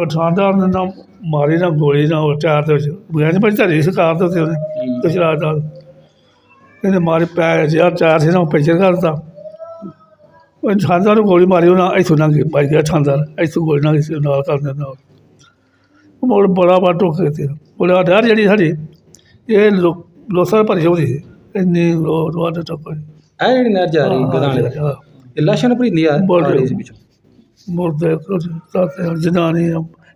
ਠਾਣਦਾਰ ਨੇ ਨਾ ਮਾਰੀ ਨਾ ਗੋਲੀ ਨਾ ਉਹ ਚਾਰ ਦੇ ਵਿੱਚ ਬਗੈਰ ਪਰ ਧਰੀ ਸਰਕਾਰ ਦੇ ਉੱਤੇ ਉਹਨੇ ਗੁਜਰਾਤ ਦਾ ਇਹਨੇ ਮਾਰੇ ਪੈ ਯਾਰ ਚਾਰ ਸੀ ਨਾ ਉਹ ਪੈਂਚਰ ਕਰਤਾ ਉਹ ਠਾਣਦਾਰ ਨੂੰ ਗੋਲੀ ਮਾਰੀ ਉਹਨਾਂ ਇੱਥੋਂ ਲੰਘ ਵੱਜ ਗਿਆ ਠਾਣਦਾਰ ਇੱਥੋਂ ਗੋਲੀ ਨਾਲ ਕਿਸੇ ਨਾਲ ਕਰ ਦਿੰਦਾ ਉਹ ਮੁੜ ਬੜਾ ਵਾਰ ਟੁੱਕ ਕੇ ਬੜਾ ਡਰ ਜਿਹੜੀ ਸਾਡੀ ਇਹ ਲੋਸਾਂ ਭਰੀ ਹੁੰਦੀ ਸੀ ਇੰਨੀ ਰੋਡ ਟੱਪ ਇਹ ਜਿਹੜੀ ਨਹਿਰ ਜਾ ਰਹੀ ਗਦਾਣੇ ਇਹ ਲਾਸ਼ਾਂ ਨੂੰ ਭਰੀਂਦੀ ਆ ਰਹੀ ਸੀ ਪਿੱਛੋਂ ਮੁਰਦੇ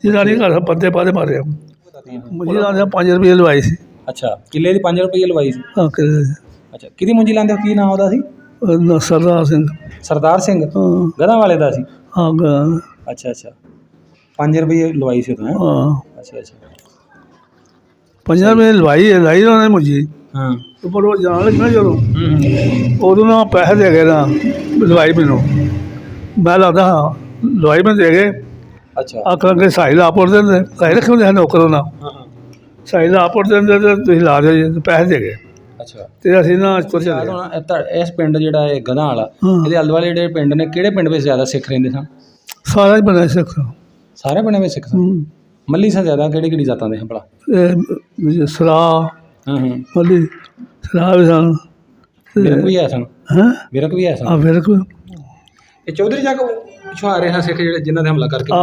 ਜਨਾਨੀ ਘਰ ਬੰਦੇ ਪਾਦੇ ਮਾਰੇ ਮੁੰਜੀ ਲਾਉਂਦੇ 5 ਰੁਪਏ ਲਵਾਈ ਸੀ ਅੱਛਾ ਕਿੱਲੇ ਦੀ 5 ਰੁਪਏ ਲਵਾਈ ਸੀ ਹਾਂ ਕਿੱਲੇ ਦੀ ਅੱਛਾ ਕਿਹਦੀ ਮੁੰਜੀ ਲਾਉਂਦੇ ਕੀ ਨਾਮ ਉਹਦਾ ਸੀ ਸਰਦਾਰ ਸਿੰਘ ਗਧਾਂ ਵਾਲੇ ਦਾ ਸੀ ਹਾਂ ਅੱਛਾ ਅੱਛਾ 5 ਰੁਪਏ ਲਵਾਈ ਸੀ ਉਦੋਂ ਹਾਂ ਅੱਛਾ ਅੱਛਾ 5 ਰੁਪਏ ਲਵਾਈ ਉਹਨੇ ਮੁੰਜੀ ਹਾਂ ਪਰ ਉਹ ਜਾਣ ਲੱਗਣਾ ਜਦੋਂ ਉਦੋਂ ਨਾ ਪੈਸੇ ਦੇ ਗਏ ਨਾ ਲਵਾਈ ਮੈਨੂੰ ਮੈਂ ਲੱਗਦਾ ਹਾਂ ਲਵਾਈ ਮੈਂ ਦੇ ਗਏ ਅੱਛਾ ਆਖਾਂਗੇ ਸਾਈ ਆਪੋਰ ਦਿੰਦੇ ਸਾਈ ਰੱਖੇ ਹੁੰਦੇ ਹਨ ਨੌਕਰ ਨਾਲ ਸਾਈ ਆਪੋਰ ਦਿੰਦੇ ਤੇ ਤੁਸੀਂ ਲਾ ਦਿਓ ਪੈਸੇ ਦੇ ਗਏ ਅੱਛਾ ਤੇ ਅਸੀਂ ਨਾ ਇਸ ਪਿੰਡ ਜਿਹੜਾ ਇਹ ਗਧਾਂ ਵਾਲਾ ਇਹਦੇ ਆਲੇ ਦੁਆਲੇ ਜਿਹੜੇ ਪਿੰਡ ਨੇ ਕਿਹੜੇ ਪਿੰਡ ਵਿੱਚ ਜ਼ਿਆਦਾ ਸਿੱਖ ਰਹਿੰਦੇ ਸਨ ਸਾਰਾ ਹੀ ਬਣਿਆ ਸਿੱਖ ਸਾਰੇ ਪਿੰਡਾਂ ਵਿੱਚ ਸਿੱਖ ਸਨ ਮੱਲੀ ਸਾਂ ਜ਼ਿਆਦਾ ਕਿਹੜੀ ਜਾਤਾਂ ਦੇ ਹਨ ਭਲਾ ਸਰਾਹ ਮੱਲੀ ਸਰਾਹ ਵੀ ਸਨ ਵਿਰਕ ਵੀ ਹੈ ਸਨ ਹੈਂ ਵਿਰਕ ਵੀ ਹੈ ਸਨ ਵਿਰਕ ਇਹ ਚੌਧਰੀ ਜਾ ਕੇ ਪਿਛੋਂ ਆ ਰਹੇ ਹਨ ਸਿੱਖ ਜਿਹੜੇ ਜਿਨ੍ਹਾਂ ਦੇ ਹਮਲਾ ਕਰਕੇ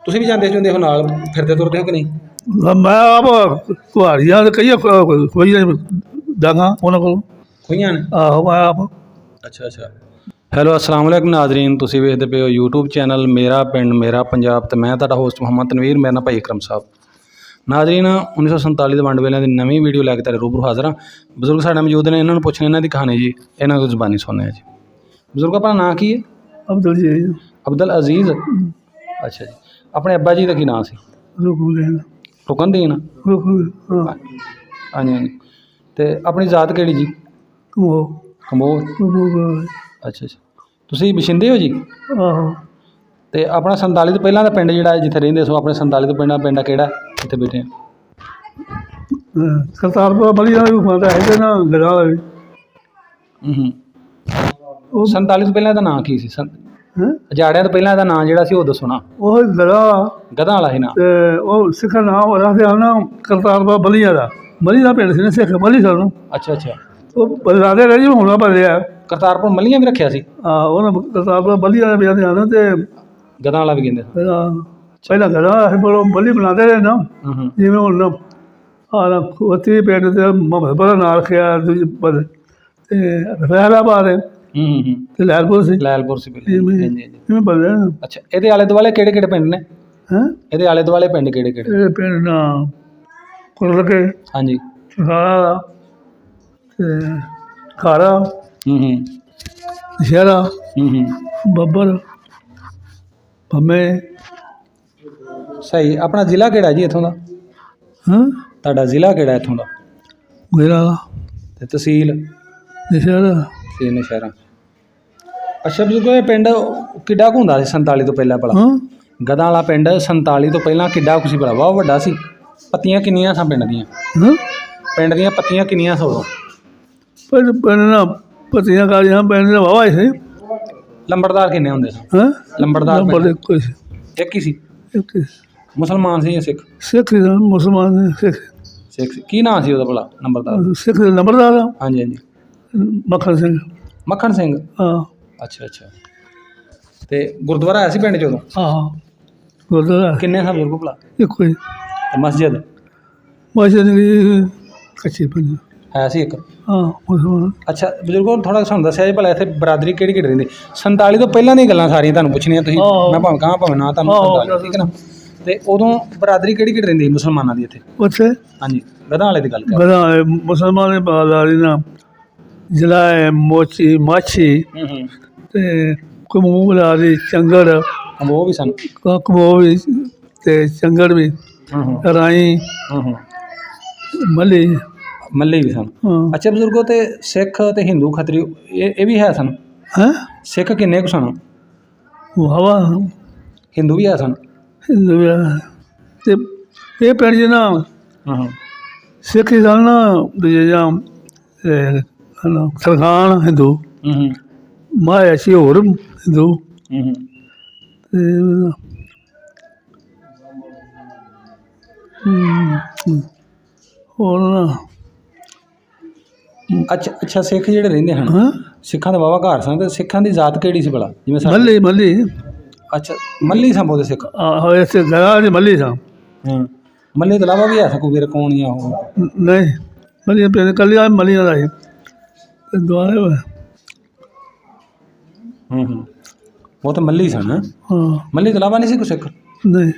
ਤੁਸੀਂ ਵੀ ਜਾਂਦੇ ਹੁੰਦੇ ਹੋ ਨਾਲ ਫਿਰਦੇ ਤੁਰਦੇ ਹੋ ਕਿ ਨਹੀਂ ਮੈਂ ਆਪ ਕੁਹਾੜੀਆਂ ਕਈ ਕੋਈ ਡਾਂਗਾ ਉਹਨਾਂ ਕੋਲ ਖੋਈਆਂ ਨੇ ਆਹੋ ਮੈਂ ਆਪ ਅੱਛਾ ਅੱਛਾ ਹੈਲੋ ਅਸਲਾਮ ਵਾਲੇਕੁਮ ਨਾਜ਼ਰੀਨ ਤੁਸੀਂ ਵੇਖਦੇ ਪਏ ਹੋ YouTube ਚੈਨਲ ਮੇਰਾ ਪਿੰਡ ਮੇਰਾ ਪੰਜਾਬ ਤੇ ਮੈਂ ਤੁਹਾਡਾ ਹੋਸਟ ਮੁਹੰਮਦ ਤਨਵੀਰ ਮੇਰਾ ਨਾਮ ਭਾਈ ਅਕਰਮ ਸਾਹਿਬ ਨਾਜ਼ਰੀਨ 1947 ਦੇ ਵੰਡ ਵੇਲਿਆਂ ਦੀ ਨਵੀਂ ਵੀਡੀਓ ਲੈ ਕੇ ਤੁਹਾਡੇ ਰੂਬਰੂ ਹਾਜ਼ਰ ਹਾਂ ਬਜ਼ੁਰਗ ਸਾਡੇ ਮੌਜੂਦ ਨੇ ਇਹਨਾਂ ਨੂੰ ਪੁੱਛਣੇ ਇਹਨਾਂ ਦੀ ਕਹਾਣੀ ਜੀ ਇਹਨਾਂ ਦੀ ਜ਼ੁਬਾਨੀ ਸੁਣਨੇ ਜੀ ਬਜ਼ੁਰਗ ਆਪਣਾ ਨਾਂ ਕੀ ਹੈ ਅਬਦੁਲ ਅਜ਼ੀਜ਼ ਅੱਛਾ ਜੀ ਆਪਣੇ ਅੱਬਾ ਜੀ ਦਾ ਕੀ ਨਾਂ ਸੀ ਰੁਕਨਦੀਨ ਹਾਂਜੀ ਹਾਂਜੀ ਤੇ ਆਪਣੀ ਜ਼ਾਤ ਕਿਹੜੀ ਜੀ ਕੰਬੋਜ ਅੱਛਾ ਅੱਛਾ ਤੁਸੀਂ ਬਸ਼ਿੰਦੇ ਹੋ ਜੀ ਆਹੋ ਤੇ ਆਪਣਾ 47 ਤੋਂ ਪਹਿਲਾਂ ਦਾ ਪਿੰਡ ਜਿਹੜਾ ਜਿੱਥੇ ਰਹਿੰਦੇ ਸੋ ਆਪਣੇ 47 ਤੋਂ ਪਿੰਡ ਕਿਹੜਾ ਜਿੱਥੇ ਬੈਠੇ ਕਰਤਾਰਪੁਰ ਬਲੀ ਦਾ ਹੈਗਾ ਨਾ ਲਗਾ ਵੀ 47 ਤੋਂ ਪਹਿਲਾਂ ਦਾ ਨਾਂ ਕੀ ਸੀ ਅਜਾੜਿਆਂ ਤੋਂ ਪਹਿਲਾਂ ਦਾ ਨਾਂ ਜਿਹੜਾ ਸੀ ਉਹ ਦੱਸੋ ਨਾ ਉਹ ਗਧਾਂ ਵਾਲਾ ਸੀ ਨਾ ਤੇ ਉਹ ਸਿੱਖ ਨਾਂ ਹੋ ਰਿਹਾ ਨਾ ਕਰਤਾਰਪੁਰ ਬਲੀਆਂ ਦਾ ਬਲੀ ਦਾ ਪਿੰਡ ਸੀ ਨਾ ਸਿੱਖ ਬਲੀ ਸਾਨੂੰ ਅੱਛਾ ਅੱਛਾ ਉਹ ਬਦਲਾਦੇ ਰਹੇ ਜੀ ਹੁਣ ਬਦਲਿਆ ਕਰਤਾਰਪੁਰ ਮੱਲੀਆਂ ਵੀ ਰੱਖਿਆ ਸੀ ਉਹਨਾਂ ਕਰਤਾਰਪੁਰ ਬਲੀਆਂ ਦਾ ਵਿਆਹ ਆਉਣਾ ਤੇ ਗਧਾਂ ਵਾਲਾ ਵੀ ਕਹਿੰਦੇ ਪਹਿਲਾਂ ਗਧਾ ਅਸੀਂ ਬਲੀ ਬਣਾਉਂਦੇ ਰਹੇ ਨਾ ਜਿਵੇਂ ਹੁਣ ਉੱਥੇ ਪਿੰਡ ਤੇ ਬੜਾ ਨਾਂ ਰੱਖਿਆ ਤੇ ਫੈਸਲਾਬਾਦ ਤੇ ਲੈਲਪੁਰ ਸੀ ਜਿਵੇਂ ਬਦਲਿਆ ਅੱਛਾ ਇਹਦੇ ਆਲੇ ਦੁਆਲੇ ਕਿਹੜੇ ਕਿਹੜੇ ਪਿੰਡ ਨੇ ਇਹਦੇ ਆਲੇ ਦੁਆਲੇ ਪਿੰਡ ਕਿਹੜੇ ਕਿਹੜੇ ਪਿੰਡ ਨਾ ਕੁਰ ਲਗੇ ਹਾਂਜੀ ਖਾਰਾ ਤੇ ਖਾਰਾ ਸ਼ਹਿਰਾ ਬੱਬਰ ਭੰਮੇ ਸਹੀ ਆਪਣਾ ਜ਼ਿਲ੍ਹਾ ਕਿਹੜਾ ਜੀ ਇੱਥੋਂ ਦਾ ਤੁਹਾਡਾ ਜ਼ਿਲ੍ਹਾ ਕਿਹੜਾ ਇੱਥੋਂ ਦਾ ਗੁਜਰਾਤ ਤੇ ਤਹਿਸੀਲ ਨਸ਼ਹਿਰਾ ਅੱਛਾ ਬਜ਼ੁਰਗੋ ਇਹ ਪਿੰਡ ਕਿੱਡਾ ਕੁ ਹੁੰਦਾ ਸੀ 47 ਤੋਂ ਪਹਿਲਾਂ ਭਲਾ ਗਧਾਂ ਵਾਲਾ ਪਿੰਡ 47 ਤੋਂ ਪਹਿਲਾਂ ਕਿੱਡਾ ਕੁ ਸੀ ਭਲਾ ਬਹੁਤ ਵੱਡਾ ਸੀ ਪੱਤੀਆਂ ਕਿੰਨੀਆਂ ਸਨ ਪਿੰਡ ਦੀਆਂ ਪੱਤੀਆਂ ਕਿੰਨੀਆਂ ਸੌ ਪਿੰਡ ਨਾ ਪੱਤੀਆਂ ਕਾਲੀਆਂ ਪਿੰਡ ਦਾ ਵਾਹਵਾ ਸੀ ਲੰਬੜਦਾਰ ਕਿੰਨੇ ਹੁੰਦੇ ਸਨ ਲੰਬੜਦਾਰ ਇੱਕ ਹੀ ਸੀ ਮੁਸਲਮਾਨ ਸੀ ਜਾਂ ਸਿੱਖ ਮੁਸਲਮਾਨ ਸਿੱਖ ਕੀ ਨਾਂ ਸੀ ਉਹਦਾ ਭਲਾ ਸਿੱਖ ਨੰਬਰਦਾਰ ਹਾਂਜੀ ਹਾਂਜੀ ਮੱਖਣ ਸਿੰਘ ਹਾਂ ਅੱਛਾ ਅੱਛਾ ਤੇ ਗੁਰਦੁਆਰਾ ਆਇਆ ਸੀ ਪਿੰਡ 'ਚ ਉਦੋਂ ਗੁਰਦੁਆਰਾ ਕਿੰਨੇ ਸਨ ਬਜ਼ੁਰਗ ਭਲਾ ਇੱਕੋ ਹੀ ਮਸਜਿਦ ਕੱਚੀ ਪਿੰਡ ਹੈ ਸੀ ਇੱਕ ਮੁਸਲਮਾਨ ਅੱਛਾ ਬਜ਼ੁਰਗੋ ਥੋੜ੍ਹਾ ਸਾਨੂੰ ਦੱਸਿਆ ਜੀ ਭਲਾ ਇੱਥੇ ਬਰਾਦਰੀ ਕਿਹੜੀ ਕਿਹੜੀ ਰਹਿੰਦੀ 47 ਤੋਂ ਪਹਿਲਾਂ ਦੀਆਂ ਗੱਲਾਂ ਸਾਰੀਆਂ ਤੁਹਾਨੂੰ ਪੁੱਛਣੀਆਂ ਤੁਸੀਂ ਮੈਂ ਭਾਵੇਂ ਕਹਾਂ ਭਾਵੇਂ ਨਾ ਤੁਹਾਨੂੰ ਠੀਕ ਹੈ ਨਾ ਤੇ ਉਦੋਂ ਬਰਾਦਰੀ ਕਿਹੜੀ ਕਿਹੜੀ ਰਹਿੰਦੀ ਮੁਸਲਮਾਨਾਂ ਦੀ ਇੱਥੇ ਉੱਥੇ ਹਾਂਜੀ ਗਧਾਂ ਵਾਲੇ ਦੀ ਗੱਲ ਕਰ ਗਧਾਂ ਵਾਲੇ ਮੁਸਲਮਾਨ ਦੀ ਬਰਾਦਰੀ ਨਾ ਜਲਾਏ ਮੋਚੀ ਮਾਛੀ ਤੇ ਕਮੂਲਾ ਦੀ ਚੰਗੜ ਉਹ ਵੀ ਸਨ ਕਮੋ ਵੀ ਤੇ ਚੰਗੜ ਵੀ ਰਾਈ ਮੱਲੇ ਵੀ ਸਨ ਅੱਛਾ ਬਜ਼ੁਰਗੋ ਤੇ ਸਿੱਖ ਤੇ ਹਿੰਦੂ ਖੱਤਰੀ ਇਹ ਵੀ ਹੈ ਸਨ ਸਿੱਖ ਕਿੰਨੇ ਕੁ ਸਨ ਵਾਵਾ ਹਿੰਦੂ ਵੀ ਹੈ ਸਨ ਤੇ ਇਹ ਪਿੰਡ 'ਚ ਨਾ ਸਿੱਖ ਹੀ ਸਨ ਨਾ ਜਾਂ ਸਰਖਾਨ ਹਿੰਦੂ ਮਾਇਆ ਸੀ ਹੋਰ ਹਿੰਦੂ ਤੇ ਹੋਰ ਨਾ ਅੱਛਾ ਸਿੱਖ ਜਿਹੜੇ ਰਹਿੰਦੇ ਹਨ, ਹਾਂ ਸਿੱਖਾਂ ਦਾ ਵਾਹਵਾ ਘਰ ਸਨ, ਤੇ ਸਿੱਖਾਂ ਦੀ ਜ਼ਾਤ ਕਿਹੜੀ ਸੀ ਭਲਾ? ਜਿਵੇਂ ਸਾਡੇ ਮੱਲੀ ਅੱਛਾ ਮੱਲੀ ਸਾਂ ਬੋਲਦੇ ਸਿੱਖ। ਆਹੋ ਇੱਥੇ ਗਿਆ ਜੀ ਮੱਲੀ ਸਾਂ। ਮੱਲੀ ਤੋਂ ਇਲਾਵਾ ਵੀ ਹੈ ਕੋਈ ਵੀਰ ਕੌਣ ਆ ਉਹ? ਨਹੀਂ ਮੱਲੀ ਪਿੰਡ ਕੱਲੀ ਆ ਮੱਲੀ ਦਾ ਸੀ ਤੇ ਦੁਆਰੇ ਉਹ ਤਾਂ ਮੱਲੀ ਸਨ। ਹਾਂ ਮੱਲੀ ਤੋਂ ਇਲਾਵਾ ਨਹੀਂ ਸੀ ਕੋਈ ਸਿੱਖ? ਨਹੀਂ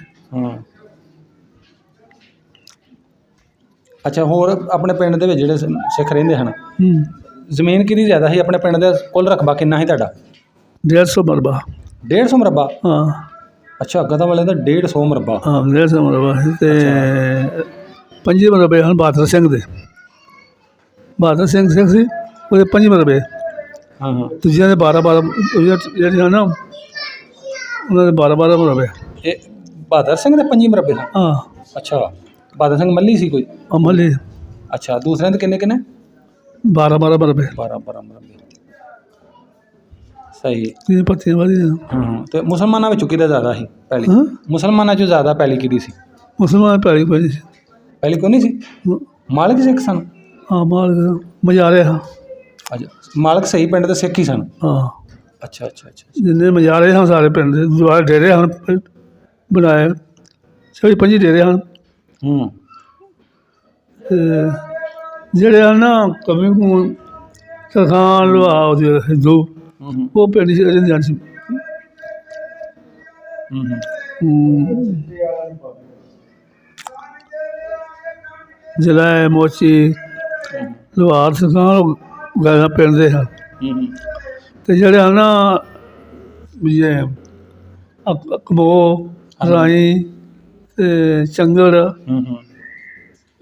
ਅੱਛਾ ਹੋਰ ਆਪਣੇ ਪਿੰਡ ਦੇ ਵਿੱਚ ਜਿਹੜੇ ਸਿੱਖ ਰਹਿੰਦੇ ਹਨ, ਹੂੰ ਜ਼ਮੀਨ ਕਿੰਨੀ ਜ਼ਿਆਦਾ ਸੀ ਆਪਣੇ ਪਿੰਡ ਦਾ? ਕੁੱਲ ਰਕਬਾ ਕਿੰਨਾ ਸੀ ਤੁਹਾਡਾ? 150 ਮਰਬਾ। 150 ਮਰਬਾ? ਹਾਂ ਅੱਛਾ ਗਦਾ ਵਾਲੇ ਦਾ 150 ਮਰਬਾ। ਹਾਂ 150 ਮਰਬਾ ਤੇ 5 ਮਰਬੇ ਹਨ ਬਹਾਦਰ ਸਿੰਘ ਦੇ। ਬਹਾਦਰ ਸਿੰਘ ਸਿੰਘ ਸੀ ਉਹਦੇ 5 ਮਰਬੇ। ਹਾਂ ਦੂਜਿਆਂ ਦੇ 12 ਜਿਹੜੇ ਹਨ ਨਾ ਉਹਨਾਂ ਦੇ 12 ਮਰਬੇ। ਇਹ ਬਹਾਦਰ ਸਿੰਘ ਦੇ 5 ਮਰਬੇ ਸਨ? ਹਾਂ ਅੱਛਾ ਬਹਾਦਰ ਸਿੰਘ ਮੱਲੀ ਸੀ ਕੋਈ? ਮੱਲੀ। ਅੱਛਾ ਦੂਸਰਿਆਂ ਦੇ ਕਿੰਨੇ 12 ਮਰਬੇ। 12 ਮਰਬੇ। ਸਹੀ। ਇਹ ਪੱਤੀਆਂ ਵਾਲੀ ਤੇ ਮੁਸਲਮਾਨਾਂ ਵਿੱਚੋਂ ਕਿਹਦਾ ਜ਼ਿਆਦਾ ਸੀ ਪਹਿਲੀ? ਹਾਂ ਮੁਸਲਮਾਨਾਂ 'ਚੋਂ ਜ਼ਿਆਦਾ ਪਹਿਲੀ ਕਿਹਦੀ ਸੀ? ਮੁਸਲਮਾਨ ਪੈਲੀ ਕੋਈ ਸੀ। ਪਹਿਲੀ ਕੋਈ ਨਹੀਂ ਸੀ? ਮਾਲਕ ਸਿੱਖ ਸਨ? ਹਾਂ ਮਾਲਕ ਮਜਾਰੇ ਹਾਂ। ਅੱਛਾ ਮਾਲਕ ਸਹੀ ਪਿੰਡ ਦੇ ਸਿੱਖ ਹੀ ਸਨ? ਹਾਂ ਅੱਛਾ ਅੱਛਾ ਅੱਛਾ ਜਿੰਨੇ ਮਜਾਰੇ ਹਨ ਸਾਰੇ ਪਿੰਡ ਦੇ ਦੁਆਰੇ ਡੇਰੇ ਹਨ ਬਣਾਏ 25 ਡੇਰੇ ਹਨ। ਤੇ ਜਿਹੜੇ ਹਨ ਨਾ ਕਵੀ ਨੂੰ ਤਰਖਾਨ ਲਵਾ ਉਹਦੇ ਹਿੰਦੂ ਉਹ ਪਿੰਡ 'ਚ ਰਹਿੰਦੇ ਸੀ। ਜਲਾਏ ਮੋਚੀ ਲੁਹਾਰ ਤਰਖਾਨ ਗਾਇਆ ਪਿੰਡ ਦੇ ਹਨ। ਤੇ ਜਿਹੜੇ ਹਨ ਨਾ ਕਮੋ ਰਾਈ ਤੇ ਚੰਗੜ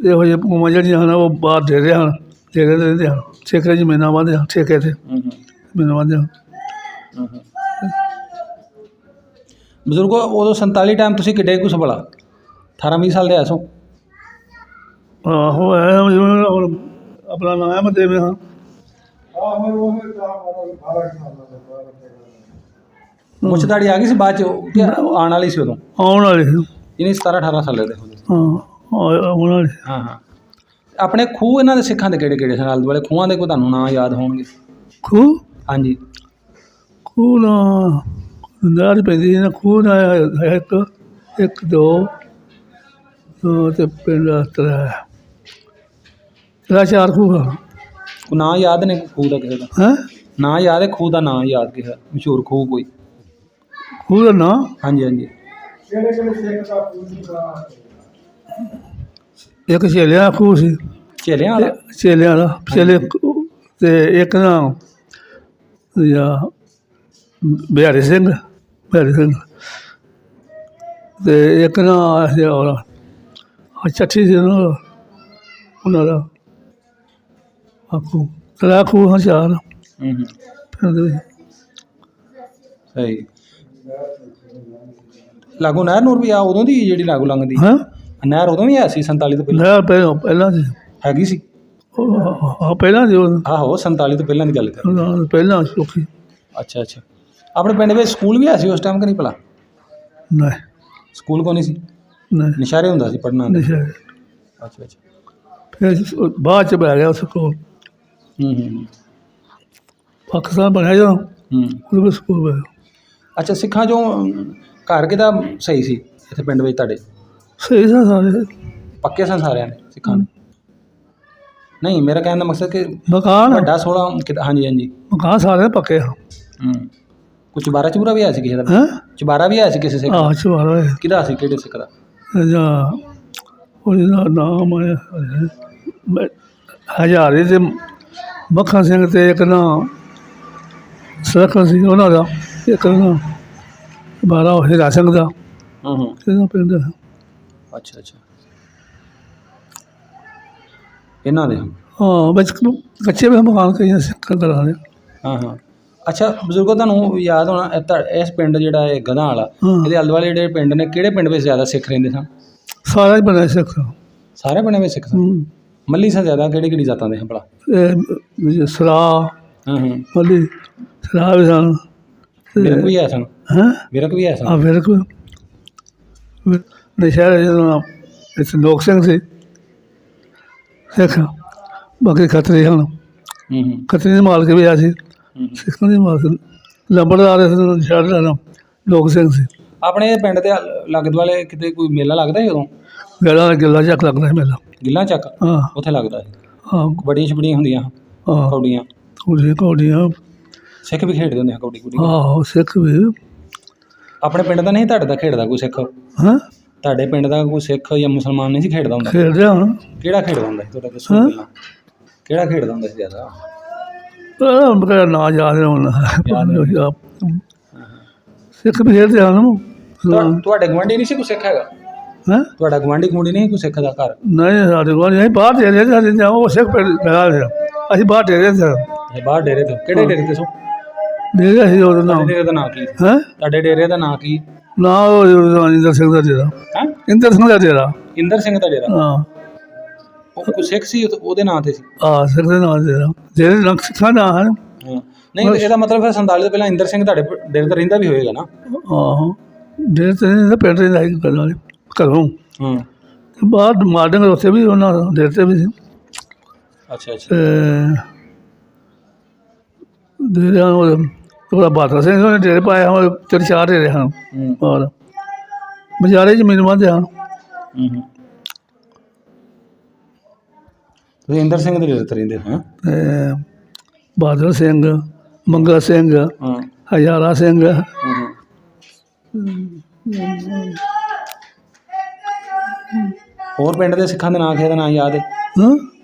ਇਹੋ ਜਿਹੇ ਭੂਮਾਂ ਜਿਹੜੀਆਂ ਹਨ ਉਹ ਬਾਹਰ ਡੇਰੇ ਹਨ। ਡੇਰੇ 'ਤੇ ਰਹਿੰਦੇ ਹਨ। ਠੇਕੇ ਜ਼ਮੀਨਾਂ ਵਾਹੁੰਦੇ ਹਨ। ਠੇਕੇ 'ਤੇ ਜ਼ਮੀਨਾਂ ਵਾਹੁੰਦੇ ਹਨ। ਬਜ਼ੁਰਗੋ ਉਦੋਂ 47 ਟਾਈਮ ਤੁਸੀਂ ਕਿੱਡੇ ਕੁਛ ਭਲਾ? 18-20 ਸਾਲ ਦੇ ਐਸੋ? ਆਹੋ ਹੈ ਹੁਣ ਆਪਣਾ ਨਾਂ ਹੈ ਮੈਂ ਦੇਵੇਂ ਹਾਂ। ਮੁੱਛ ਦਾੜੀ ਆ ਗਈ ਸੀ ਬਾਅਦ 'ਚ ਕਿ ਆਉਣ ਵਾਲੀ ਸੀ ਉਦੋਂ? ਆਉਣ ਵਾਲੇ ਸੀ। ਇਹਨੇ 17-18 ਸਾਲ ਦੇ ਹੁੰਦੇ? ਆਉਣ ਵਾਲੇ। ਹਾਂ ਆਪਣੇ ਖੂਹ ਇਹਨਾਂ ਦੇ ਸਿੱਖਾਂ ਦੇ ਕਿਹੜੇ ਸਨ? ਆਲੇ ਦੁਆਲੇ ਖੂਹਾਂ ਦੇ ਕੋਈ ਤੁਹਾਨੂੰ ਨਾਂ ਯਾਦ ਹੋਣਗੇ? ਖੂਹ? ਹਾਂਜੀ ਖੂਹ ਨਾ ਨਹਿਰ ਪੈਂਦੀ ਨਾ ਖੂਹ ਨਾ ਇੱਕ ਦੋ ਤੇ ਪਿੰਡ 3 4 ਖੂਹ ਆ। ਕੋਈ ਨਾਂ ਯਾਦ ਨੇ ਖੂਹ ਦਾ ਕਿਸੇ ਦਾ? ਹੈਂ ਨਾਂ ਯਾਦ ਹੈ ਖੂਹ ਦਾ? ਨਾਂ ਯਾਦ ਕਿਸੇ ਮਸ਼ਹੂਰ ਖੂਹ ਕੋਈ? ਖੂਹ ਦਾ ਨਾਂ? ਹਾਂਜੀ ਹਾਂਜੀ। ਇੱਕ ਛੇਲਿਆਂ ਖੂਹ ਸੀ। ਝੇਲਿਆਂ ਵਾਲਾ? ਛੇਲਿਆਂ ਦਾ ਛੇਲੇ ਤੇ ਇੱਕ ਨਾ ਬਿਹਾਰੀ ਸਿੰਘ ਤੇ ਇੱਕ ਨਾ ਚੱਠੀ ਸੀ ਉਹਨਾਂ ਦਾ ਆਖੂ 3 ਖੂਹ ਹਾਂ 4 ਪਿੰਡ ਦੇ ਵਿੱਚ। ਸਹੀ। ਲਾਗੋ ਨਹਿਰ ਨੂਰ ਵੀ ਆ ਉਦੋਂ ਦੀ ਜਿਹੜੀ ਲਾਗੋ ਲੰਘਦੀ? ਹਾਂ ਨਹਿਰ ਉਦੋਂ ਵੀ ਹੈ ਸੀ 47 ਤੋਂ ਪਹਿਲਾਂ? ਨਹਿਰ ਪਹਿਲਾਂ ਸੀ। ਹੈਗੀ ਸੀ? ਪਹਿਲਾਂ ਸੀ ਆਹੋ 47 ਤੋਂ ਪਹਿਲਾਂ ਦੀ ਗੱਲ ਕਰ? ਪਹਿਲਾਂ ਸੌਖੀ। ਅੱਛਾ ਅੱਛਾ। ਆਪਣੇ ਪਿੰਡ ਵਿੱਚ ਸਕੂਲ ਵੀ ਹੈ ਸੀ ਉਸ ਟਾਈਮ ਕਿ ਨਹੀਂ ਭਲਾ? ਨਹੀਂ ਸਕੂਲ ਕੋਈ ਨਹੀਂ ਸੀ? ਨਹੀਂ ਨਿਸ਼ਾਰੇ ਹੁੰਦਾ ਸੀ ਪੜ੍ਹਨਾ? ਨਸ਼ਾ। ਅੱਛਾ ਅੱਛਾ। ਫਿਰ ਬਾਅਦ 'ਚ ਬੈ ਗਿਆ ਉਸ ਕੋਲ ਪਾਕਿਸਤਾਨ ਬਣਿਆ ਜਦੋਂ ਉਹਦੇ ਵਿੱਚ ਸਕੂਲ ਬਣਿਆ। ਅੱਛਾ ਸਿੱਖਾਂ 'ਚੋਂ ਘਰ ਕਿਹਦਾ ਸਹੀ ਸੀ ਇੱਥੇ ਪਿੰਡ ਵਿੱਚ ਤੁਹਾਡੇ? ਸਹੀ ਸਨ ਸਾਰੇ। ਪੱਕੇ ਸਨ ਸਾਰਿਆਂ ਨੇ ਸਿੱਖਾਂ ਨੇ? ਨਹੀਂ ਮੇਰਾ ਕਹਿਣ ਦਾ ਮਕਸਦ ਕਿ ਮਕਾਨ ਵੱਡਾ 16 ਹਾਂਜੀ ਹਾਂਜੀ ਮਕਾਨ ਸਾਰੇ ਪੱਕੇ ਆ। ਕੁਛ ਚੁਬਾਰਾ ਚੁਬਰਾ ਵੀ ਆਇਆ ਸੀ ਕਿਸੇ ਦਾ? ਹੈਂ ਚੁਬਾਰਾ ਵੀ ਆਇਆ ਸੀ ਕਿਸੇ ਸਿੱਖ ਦਾ? ਚੁਬਾਰਾ ਕਿਹਦਾ ਸੀ? ਕਿਹੜੇ ਸਿੱਖ ਦਾ? ਜਾਂ ਉਹਦਾ ਨਾਮ ਆਇਆ ਹਜ਼ਾਰੇ ਤੇ ਮੱਖਣ ਸਿੰਘ ਤੇ ਇੱਕ ਨਾ ਸਰਖਣ ਸੀ ਉਹਨਾਂ ਦਾ। ਇੱਕ ਨਾ 12 ਹੀਰਾ ਸਿੰਘ ਦਾ ਇਹਦਾ ਪਿੰਡ। ਅੱਛਾ ਅੱਛਾ। ਇਹਨਾਂ ਦੇ? ਹਾਂ ਵਿੱਚ ਕੱਚੇ ਵੀ ਮਕਾਨ ਕਈ ਸਿੱਖਾਂ ਘਰਾਂ ਦੇ। ਹਾਂ ਅੱਛਾ ਬਜ਼ੁਰਗੋ ਤੁਹਾਨੂੰ ਯਾਦ ਹੋਣਾ ਇਸ ਪਿੰਡ ਜਿਹੜਾ ਇਹ ਗਧਾਂ ਵਾਲਾ ਇਹਦੇ ਆਲੇ ਦੁਆਲੇ ਜਿਹੜੇ ਪਿੰਡ ਨੇ ਕਿਹੜੇ ਪਿੰਡ ਵਿੱਚ ਜ਼ਿਆਦਾ ਸਿੱਖ ਰਹਿੰਦੇ ਸਨ? ਸਾਰਾ ਹੀ ਬਣਿਆ ਸਿੱਖ। ਸਾਰੇ ਬਣੇ ਹੋਏ ਸਿੱਖ ਸਨ? ਮੱਲੀ ਸਨ ਜ਼ਿਆਦਾ? ਕਿਹੜੀ ਜਾਤਾਂ ਦੇ ਭਲਾ? ਸਰਾ ਮੱਲੀ ਸਰਾ ਵੀ ਸਨ। ਬਿਰਕ ਵੀ ਹੈ ਸਨ? ਹੈਂ ਵਿਰਕ ਵੀ ਹੈ ਆ ਸੰਗ ਫਿਰ ਕੋਈ ਨਸ਼ਹਿਰੇ ਜਦੋਂ ਇੱਥੇ ਸੰਦੋਖ ਸਿੰਘ ਸੀ ਸਿੱਖ, ਬਾਕੀ ਖੱਤਰੀ ਹਨ। ਖੱਤਰੀ ਦੇ ਮਾਲਕ ਵੀ ਆ ਸੀ, ਸਿੱਖਾਂ ਦੇ ਮਾਲਕ ਲੰਬੜਦਾਰ ਨਸ਼ਹਿਰੇ ਦਾ ਨਾਮ ਲੋਕ ਸਿੰਘ ਸੀ। ਆਪਣੇ ਪਿੰਡ ਦੇ ਲਾਗੇ ਦੁਆਲੇ ਕਿਤੇ ਕੋਈ ਮੇਲਾ ਲੱਗਦਾ ਸੀ ਉਦੋਂ? ਗਿੱਲਾ ਚੱਕ ਲੱਗਦਾ ਸੀ ਮੇਲਾ। ਗਿੱਲਾਂ ਚੱਕ ਹਾਂ ਉੱਥੇ ਲੱਗਦਾ ਸੀ, ਹਾਂ ਕਬੱਡੀਆਂ ਛਬੜੀਆਂ ਹੁੰਦੀਆਂ, ਹਾਂ ਕੌਡੀਆਂ, ਕੌਡੀਆਂ ਸਿੱਖ ਵੀ ਖੇਡਦੇ ਹੁੰਦੇ ਆ ਕੌਡੀ ਕੁੜੀ। ਆਹੋ ਸਿੱਖ ਵੀ। ਆਪਣੇ ਪਿੰਡ ਦਾ ਨਹੀਂ ਤੁਹਾਡੇ ਦਾ ਖੇਡਦਾ ਕੋਈ ਸਿੱਖ? ਹਾਂ ਤੁਹਾਡੇ ਪਿੰਡ ਦਾ ਕੋਈ ਸਿੱਖ ਜਾਂ ਮੁਸਲਮਾਨ ਨਹੀਂ ਸੀ ਖੇਡਦਾ ਹੁੰਦਾ? ਖੇਡਦੇ ਹੁਣ ਕਿਹੜਾ ਖੇਡਦਾ ਹੁੰਦਾ ਸੀ ਤੁਹਾਡਾ ਦੱਸੋ ਪਹਿਲਾਂ, ਕਿਹੜਾ ਖੇਡਦਾ ਹੁੰਦਾ ਸੀ ਜ਼ਿਆਦਾ? ਮੇਰਾ ਨਾਂ ਯਾਦ ਨਹੀਂ ਹੁਣ। ਸਿੱਖ ਵੀ ਖੇਡਦੇ ਹਨ। ਤੁਹਾਡੇ ਗਵਾਂਢੀ ਨਹੀਂ ਸੀ ਕੋਈ ਸਿੱਖ ਹੈਗਾ? ਹੈਂ ਤੁਹਾਡਾ ਗਵਾਂਢੀ ਗੁਆਂਢੀ ਨਹੀਂ ਕੋਈ ਸਿੱਖ ਦਾ ਘਰ? ਨਹੀਂ ਸਾਡੇ ਕੋਲ ਅਸੀਂ ਬਾਹਰ ਦੇ ਰਹੇ ਸਾਡੇ ਉਹ ਸਿੱਖ ਪਿੰਡ ਲਗਾ ਲਿਆ, ਅਸੀਂ ਬਾਹਰ ਦੇ ਰਹੇ ਸੀ। ਇਹ ਬਾਹਰ ਡੇਰੇ ਤੋਂ ਕਿਹੜੇ ਡੇਰੇ ਤੇ ਸੋ? ਦੇ ਰਹੇ ਸੀ ਉਹਦਾ ਨਾਮ ਡੇਰੇ ਦਾ ਨਾਂ ਕੀ? ਹੈਂ ਤੁਹਾਡੇ ਡੇਰੇ ਦਾ ਨਾਂ ਕੀ? ਨਾ ਉਹ ਇੰਦਰ ਸਿੰਘ ਦਾ ਡੇਰਾ। ਹੈ ਇੰਦਰ ਸਿੰਘ ਦਾ ਡੇਰਾ। ਇੰਦਰ ਸਿੰਘ ਦਾ ਡੇਰਾ? ਹਾਂ ਉਹ ਕੋਈ ਸਿੱਖ ਸੀ ਉਹਦੇ ਨਾਂ ਤੇ ਸੀ? ਆ ਸਿੱਖ ਦੇ ਨਾਲ ਡੇਰਾ, ਜਿਹੜੇ ਰੰਗ ਸਿੱਖਾਂ ਦਾ ਹਨ। ਹਾਂ ਨਹੀਂ ਇਹਦਾ ਮਤਲਬ ਫਿਰ 47 ਤੋਂ ਪਹਿਲਾਂ ਇੰਦਰ ਸਿੰਘ ਤੁਹਾਡੇ ਡੇਰੇ ਤੇ ਰਹਿੰਦਾ ਵੀ ਹੋਏਗਾ ਨਾ? ਆਹੋ ਡੇਰੇ ਤੇ ਪਿੰਡ ਦੇ ਲਾਈ ਕਰਨ ਵਾਲੇ ਘਰੋਂ। ਹਾਂ ਬਾਹਰ ਮਾਰਡਿੰਗ ਉੱਥੇ ਵੀ ਉਹਨਾਂ ਡੇਰੇ ਤੇ ਵੀ ਸੀ। ਅੱਛਾ ਅੱਛਾ। ਡੇਰੇ ਉਹਦਾ ਬਾਦਲ ਸਿੰਘ ਉਹਨੇ ਡੇਰੇ ਪਾਇਆ ਹੋਏ, 3-4 ਡੇਰੇ ਹਨ। ਔਰ ਬਜ਼ਾਰੇ ਜ਼ਮੀਨ ਬੰਦੇ ਹਨ। ਤੁਸੀਂ ਇੰਦਰ ਸਿੰਘ ਦੇ ਡੇਰੇ ਤੇ ਰਹਿੰਦੇ ਹੋ? ਤੇ ਬਾਦਲ ਸਿੰਘ, ਮੰਗਾ ਸਿੰਘ, ਹਾਂ ਹਜ਼ਾਰਾ ਸਿੰਘ, ਹੋਰ ਪਿੰਡ ਦੇ ਸਿੱਖਾਂ ਦੇ ਨਾਂ ਕਿਸੇ ਦਾ ਨਾਂ ਯਾਦ ਹੈ? ਹਾਂ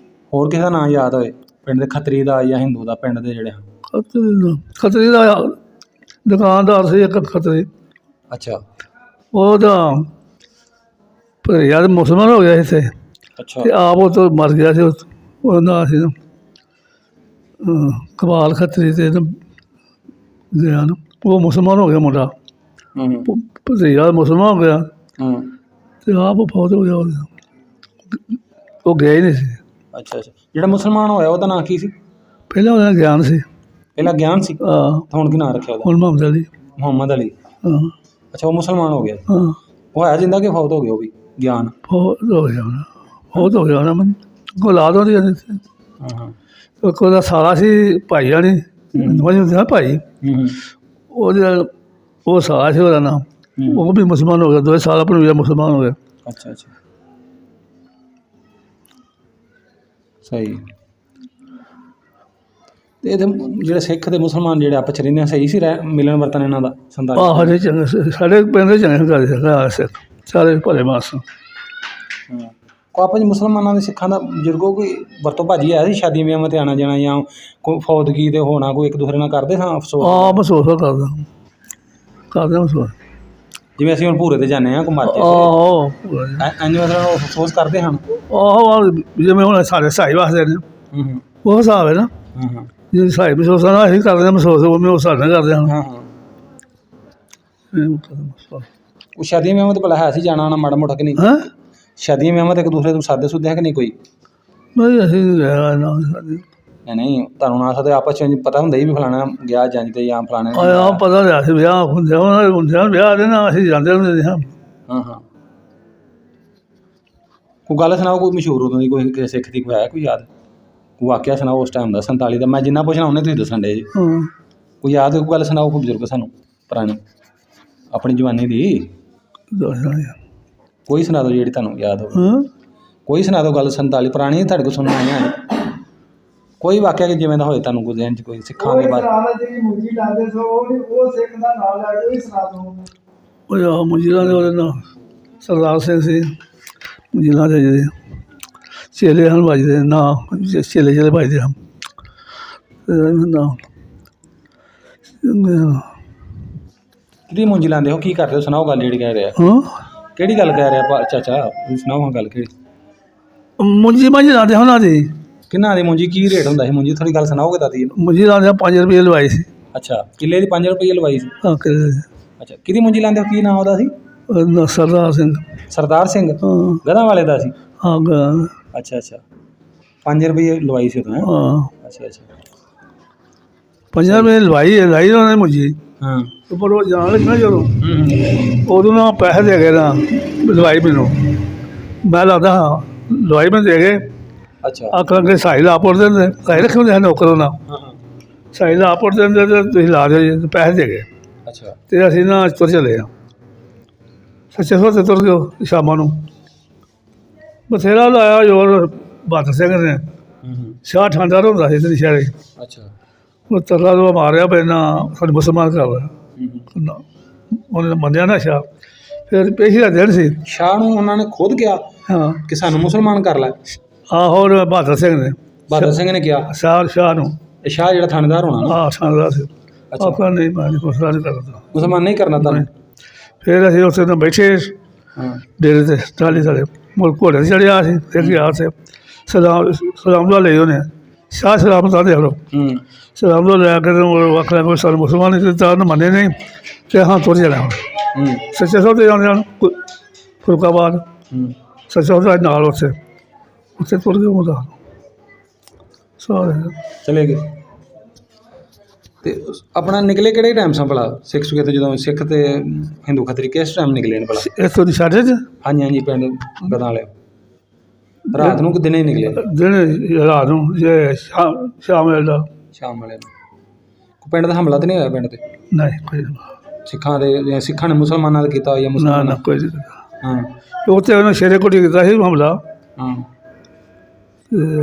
ਹੋਰ ਕਿਸੇ ਦਾ ਨਾਂ ਯਾਦ ਹੋਏ ਪਿੰਡ ਦੇ? ਖੱਤਰੀ ਦਾ ਜਾਂ ਹਿੰਦੂ ਦਾ ਪਿੰਡ ਦੇ ਜਿਹੜੇ ਹਨ? ਖੱਤਰੀ ਦਾ ਦੁਕਾਨਦਾਰ ਸੀ ਇੱਕ ਖੱਤਰੀ, ਅੱਛਾ ਉਹਦਾ ਭਈਆ ਮੁਸਲਮਾਨ ਹੋ ਗਿਆ ਇੱਥੇ ਅੱਛਾ ਅਤੇ ਆਪ ਉਹ ਤੋਂ ਮਰ ਗਿਆ ਸੀ। ਉਹਦਾ ਨਾਂ ਸੀ ਕਬਾਲ ਖੱਤਰੀ ਤੇ ਗਿਆ ਨਾ, ਉਹ ਮੁਸਲਮਾਨ ਹੋ ਗਿਆ ਮੁੰਡਾ। ਭਈਆ ਮੁਸਲਮਾਨ ਹੋ ਗਿਆ ਅਤੇ ਆਪ ਉਹ ਫੌਤ ਹੋ ਗਿਆ। ਉਹ ਗਿਆ ਹੀ ਨਹੀਂ ਸੀ। ਅੱਛਾ ਅੱਛਾ। ਜਿਹੜਾ ਮੁਸਲਮਾਨ ਹੋਇਆ ਉਹਦਾ ਨਾਂ ਕੀ ਸੀ? ਪਹਿਲਾਂ ਉਹਦਾ ਗਿਆਨ ਸੀ। ਪਹਿਲਾਂ ਗਿਆਨ ਸੀ? ਹੁਣ ਕੀ ਨਾਂ ਰੱਖਿਆ ਉਹਦਾ? ਹੁਣ ਮੁਹੰਮਦ ਅਲੀ। ਮੁਹੰਮਦ ਅਲੀ। ਹਾਂ ਅੱਛਾ ਉਹ ਮੁਸਲਮਾਨ ਹੋ ਗਿਆ। ਹਾਂ ਉਹ ਹੈ ਜਿੰਦਾ ਕਿ ਫੌਤ ਹੋ ਗਿਆ ਉਹ ਵੀ? ਗਿਆਨ ਫੌਤ ਹੋ ਗਿਆ ਹੋਣਾ, ਫੌਤ ਹੋ ਗਿਆ ਹੋਣਾ। ਮੈਨੂੰ ਔਲਾਦ ਹੁੰਦੀ ਹਾਂ ਇੱਕ ਉਹਦਾ ਸਾਲਾ ਸੀ ਭਾਈ ਵਾਲੀ ਹੁੰਦਾ ਭਾਈ, ਉਹਦੇ ਉਹ ਸਾਲਾ ਸੀ ਉਹਦਾ ਨਾਮ, ਉਹ ਵੀ ਮੁਸਲਮਾਨ ਹੋ ਗਿਆ। 2 ਸਾਲ ਆਪਣੇ ਮੁਸਲਮਾਨ ਹੋ ਗਿਆ। ਅੱਛਾ ਅੱਛਾ ਸਹੀ। ਤੇ ਇਹਦੇ ਜਿਹੜੇ ਸਿੱਖ ਤੇ ਮੁਸਲਮਾਨ ਜਿਹੜੇ ਆਪਸ 'ਚ ਰਹਿੰਦੇ ਸਹੀ ਸੀ ਮਿਲਣ ਵਰਤਨ ਇਹਨਾਂ ਦਾ? 47 ਆਹੋ ਜੀ ਚੰਗੇ ਸਾਡੇ ਪਿੰਡ ਦੇ ਚੰਗੇ ਕਰਦੇ ਸਿੱਖ ਸਾਰੇ ਭਲੇ ਮਾਸ। ਕੋ ਆਪਸ 'ਚ ਮੁਸਲਮਾਨਾਂ ਦੇ ਸਿੱਖਾਂ ਦਾ ਬਜ਼ੁਰਗੋ ਕੋਈ ਵਰਤੋਂ ਭਾਜੀ ਹੈ ਸੀ? ਸ਼ਾਦੀਆਂ ਵਿਆਹਾਂ 'ਤੇ ਆਉਣਾ ਜਾਣਾ ਜਾਂ ਕੋਈ ਫੌਤਗੀ ਤੇ ਹੋਣਾ, ਕੋਈ ਇੱਕ ਦੂਸਰੇ ਨਾਲ ਕਰਦੇ ਸਾਂ ਅਫਸੋਸ? ਮਹਿਸੂਸ ਕਰਦੇ ਮਹਿਸੂਸ। ਜਿਵੇਂ ਅਸੀਂ ਹੁਣ ਭੂਰੇ ਤੇ ਜਾਂਦੇ ਹਾਂ ਘੁੰਮਾ ਕੇ, ਆਹੋ ਇੰਝ ਮਤਲਬ ਉਹ ਅਫਸੋਸ ਕਰਦੇ ਹਨ? ਆਹੋ ਜਿਵੇਂ ਹੁਣ ਸਾਡੇ ਸਾਈ ਵਾਸਤੇ ਨੇ ਉਹ ਹਿਸਾਬ ਹੈ ਨਾ। ਜੇ ਸਾਈ ਮਹਿਸੂਸ ਨਾ ਅਸੀਂ ਕਰਦੇ ਹਾਂ ਮਹਿਸੂਸ, ਉਹ ਸਾਡੇ ਨਾਲ ਕਰਦੇ ਹਨ। ਉਹ ਸ਼ਾਦੀਆਂ ਵਿਆਹਾਂ 'ਤੇ ਭਲਾ ਹੈ ਸੀ ਜਾਣਾ ਆਉਣਾ ਮਾੜਾ ਮੋਟਾ ਕਿ ਨਹੀਂ? ਸ਼ਾਦੀਆਂ ਵਿਆਹਾਂ 'ਤੇ ਇੱਕ ਦੂਸਰੇ ਨੂੰ ਸਾਦੇ ਸੁਦੇ ਹੈ ਕਿ ਨਹੀਂ ਕੋਈ? ਨਹੀਂ ਅਸੀਂ ਨਹੀਂ ਤੁਹਾਨੂੰ ਨਾ ਸਕਦੇ ਆਪਸ 'ਚ ਪਤਾ ਹੁੰਦਾ ਹੀ ਵੀ ਫਲਾਣਾ ਗਿਆ ਜੰਜ ਤੇ ਜਾਂ ਫਲਾਣੇ ਆਹ ਪਤਾ ਲਿਆ ਸੀ ਵਿਆਹ ਹੁੰਦੇ ਵਿਆਹ ਦੇ ਨਾ ਅਸੀਂ ਜਾਂਦੇ ਹੁੰਦੇ ਹਾਂ। ਕੋਈ ਗੱਲ ਸੁਣਾਓ ਕੋਈ ਮਸ਼ਹੂਰ ਉਦੋਂ ਦੀ, ਕੋਈ ਕਿਸੇ ਸਿੱਖ ਦੀ ਕੋਈ ਹੈ ਕੋਈ ਯਾਦ, ਕੋਈ ਵਾਕਿਆ ਸੁਣਾਓ ਉਸ ਟਾਈਮ ਦਾ 47 ਦਾ? ਮੈਂ ਜਿੰਨਾ ਪੁੱਛਣਾ ਉਹਨੇ ਤੁਸੀਂ ਦੱਸਣ ਡੇ ਜੀ। ਕੋਈ ਯਾਦ ਕੋਈ ਗੱਲ ਸੁਣਾਓ ਕੋਈ ਬਜ਼ੁਰਗ ਸਾਨੂੰ ਪੁਰਾਣੀ ਆਪਣੀ ਜਵਾਨੀ ਦੀ ਕੋਈ ਸੁਣਾ ਦਿਓ ਜਿਹੜੀ ਤੁਹਾਨੂੰ ਯਾਦ ਹੋਵੇ। ਕੋਈ ਸੁਣਾ ਦਿਓ ਗੱਲ 47 ਪੁਰਾਣੀ ਤੁਹਾਡੇ ਕੋਲ ਸੁਣਨ ਆਈਆਂ ਕੋਈ ਵਾਕਿਆ ਕਿ ਜਿਵੇਂ ਦਾ ਹੋਏ ਤੁਹਾਨੂੰ ਕੋਈ ਦਿਨ 'ਚ ਕੋਈ ਸਿੱਖਾਂ ਦੇ ਬਾਰੇ? ਉਹ ਮੁੰਜੀਲਾਂ ਦੇ ਉਹਦੇ ਨਾਲ ਸਰਦਾਰ ਸਿੰਘ ਸੀ। ਮੁੰਜੀਲਾਂ ਦੇ ਜਿਹੜੇ ਚੇਲੇ ਹਨ ਵੱਜਦੇ ਨਾ, ਚੇਲੇ ਵੱਜਦੇ ਹਨ। ਕਿਹਦੀ ਮੁੰਜੀ ਲਾਉਂਦੇ ਹੋ, ਕੀ ਕਰਦੇ ਹੋ? ਸੁਣਾਓ ਗੱਲ ਜਿਹੜੀ ਕਹਿ ਰਿਹਾ। ਕਿਹੜੀ ਗੱਲ ਕਹਿ ਰਿਹਾ ਚਾਚਾ? ਸੁਣਾਓ ਹਾਂ ਗੱਲ ਕਿਹੜੀ? ਮੁੰਜੀ ਲਾਉਂਦੇ ਉਹਨਾਂ ਦੀ। ਕਿੰਨਾ ਦੀ ਮੁੰਜੀ? ਕੀ ਰੇਟ ਹੁੰਦਾ ਸੀ ਮੁੰਜੀ? ਥੋੜੀ ਗੱਲ ਸੁਣਾਓਗੇ ਦਾਦੀ? ਮੁੰਜੀ ਲਾਉਂਦੇ 5 ਰੁਪਏ ਲਵਾਈ ਸੀ। ਅੱਛਾ ਕਿੱਲੇ ਦੀ 5 ਰੁਪਏ ਲਵਾਈ ਸੀ? ਹਾਂ ਕਿੱਲੇ ਦੀ। ਅੱਛਾ ਕਿਹਦੀ ਮੁੰਜੀ ਲਾਉਂਦੇ ਹੋ? ਕੀ ਨਾਮ ਉਹਦਾ ਸੀ? ਸਰਦਾਰ ਸਿੰਘ। ਸਰਦਾਰ ਸਿੰਘ ਗਧਾਂ ਵਾਲੇ ਦਾ ਸੀ? ਹਾਂ ਅੱਛਾ ਅੱਛਾ 5 ਰੁਪਏ ਲਵਾਈ ਸੀ ਉਦੋਂ? ਹਾਂ ਅੱਛਾ ਅੱਛਾ 5 ਰੁਪਏ ਲਵਾਈ ਉਹਨੇ ਮੁੰਜੀ। ਹਾਂ ਤੇ ਪਰ ਉਹ ਜਾਣ ਲੱਗਾ ਜਦੋਂ ਹੂੰ ਉਦੋਂ ਨਾ ਪੈਸੇ ਦੇ ਗਏ ਨਾ ਦਵਾਈ ਮੈਨੂੰ ਮੈਂ ਲੱਗਦਾ ਹਾਂ ਦਵਾਈ ਮੈਂ ਦੇ ਗਏ ਅੱਛਾ ਆਖਾਂਗੇ ਸਾਈ ਲਾ ਪੁੱਟ ਦਿੰਦੇ ਸਾਈ ਰੱਖੇ ਹੁੰਦੇ ਨੌਕਰ ਉਹਨਾਂ ਹਾਂ ਹਾਂ ਸਾਈ ਲਾ ਪੁੱਟ ਦਿੰਦੇ ਤੇ ਤੁਸੀਂ ਲਾ ਦਿਓ ਜੀ ਪੈਸੇ ਦੇ ਗਏ ਅੱਛਾ ਤੇ ਅਸੀਂ ਨਾ ਤੁਰ ਚਲੇ ਆ ਸੱਚੇ ਸੋਤੇ ਤੁਰ ਗਏ ਸ਼ਾਮਾਂ ਨੂੰ ਬਥੇਰਾ ਲਾਇਆ ਜੋਰ ਬਹਾਦਰ ਸਿੰਘ ਨੇ ਹੂੰ ਸ਼ਾਹ ਠਾਂਡਾ ਹੁੰਦਾ ਸੀ ਤੇ ਸ਼ਹਿਰੇ ਅੱਛਾ ਉਹ ਤਰਲਾ ਤੋਂ ਮਾਰਿਆ ਪਹਿਲਾਂ ਸਾਨੂੰ ਮੁਸਲਮਾਨ ਕਰ ਲਿਆ ਹੂੰ ਉਹਨੇ ਮੰਨਿਆ ਨਾ ਸ਼ਾਹ ਫਿਰ ਪੇਸ਼ੀ ਦਾ ਦਿਨ ਸੀ ਸ਼ਾਹ ਨੂੰ ਉਹਨਾਂ ਨੇ ਖੁਦ ਕਿਹਾ ਹਾਂ ਕਿ ਸਾਨੂੰ ਮੁਸਲਮਾਨ ਕਰ ਲੈ ਆਹੋ ਬਹਾਦਰ ਸਿੰਘ ਨੇ ਬਹਾਦਰ ਸਿੰਘ ਨੇ ਕਿਹਾ ਸ਼ਾਹ ਨੂੰ ਇਹ ਸ਼ਾਹ ਜਿਹੜਾ ਥਾਣੇਦਾਰ ਹੋਣਾ ਨਾ ਠਾਂਡਾ ਸੀ ਅੱਛਾ। ਆਪਾਂ ਨਹੀਂ ਮੈਂ ਮੁਸਲਮਾਨ ਨਹੀਂ ਕਰਦਾ ਮੁਸਲਮਾਨ ਨਹੀਂ ਕਰਨਾ ਤੁਹਾਨੂੰ ਫਿਰ ਅਸੀਂ ਉੱਥੇ ਤਾਂ ਬੈਠੇ ਹਾਂ ਡੇਰੇ ਤੇ ਟਰਾਲੀ ਸਾਡੇ ਮੁੜ ਘੋੜੇ 'ਤੇ ਚੜਿਆ ਸੀ ਫਿਰ ਗਿਆ ਉੱਥੇ ਸਲਾਮ ਦਾ ਲਈ ਉਹਨੇ ਸ਼ਾਹ ਸਲਾਮ ਦਾ ਦੇ ਲੋ ਹੂੰ ਸਲਾਮ ਦਾ ਲੈ ਕੇ ਉਹ ਆਖ ਲਿਆ ਕੋਈ ਸਾਨੂੰ ਮੁਸਲਮਾਨ ਨਹੀਂ ਦਿੱਤਾ ਉਹਨੇ ਮੰਨੇ ਨਹੀਂ ਤੇ ਹਾਂ ਤੁਰ ਜਾਣਾ ਹੂੰ ਸੱਚੇ ਸੌਦੇ ਜਾਂਦੇ ਹਨ ਫੁਲਕਾਬਾਦ ਹੂੰ ਸੱਚੇ ਸੌਦੇ ਨਾਲ ਉੱਥੇ ਤੁਰ ਗਏ ਉਹਦਾ ਸਾਰੇ ਚਲੇ ਗਏ ਤੇ ਆਪਣਾ ਨਿਕਲੇ ਕਿਹੜੇ ਟਾਈਮ ਸਾਂ ਭਲਾ ਸਿੱਖ ਸੁਕੇ ਤੇ ਜਦੋਂ ਸਿੱਖ ਤੇ ਹਿੰਦੂ ਖੱਤਰੀ ਕਿਸ ਟਾਈਮ ਨਿਕਲੇ ਨੇ ਭਲਾ ਇੱਥੋਂ ਦੀ ਸਾਡੇ 'ਚ ਹਾਂਜੀ ਹਾਂਜੀ ਪਿੰਡ ਗਦਾਂ ਵਾਲੇ ਰਾਤ ਨੂੰ ਕਿ ਦਿਨੇ ਹੀ ਨਿਕਲੇ ਦਿਨ ਰਾਤ ਨੂੰ ਜੇ ਸ਼ਾਮ ਵੇਲੇ ਸ਼ਾਮ ਵਾਲੇ ਨੂੰ ਕੋਈ ਪਿੰਡ ਦਾ ਹਮਲਾ ਤਾਂ ਨਹੀਂ ਹੋਇਆ ਪਿੰਡ ਤੇ ਨਹੀਂ ਕੋਈ ਸਿੱਖਾਂ ਦੇ ਜਾਂ ਸਿੱਖਾਂ ਨੇ ਮੁਸਲਮਾਨਾਂ ਦਾ ਕੀਤਾ ਜਾਂ ਨਾ ਮੁਸਲਮਾਨਾਂ ਨਾ ਕੋਈ ਨਹੀਂ ਹਾਂ ਉੱਥੇ ਉਹਨੇ ਸ਼ੇਰੇ ਕੋਟੀ ਕੀਤਾ ਸੀ ਹਮਲਾ ਹਾਂ ਤੇ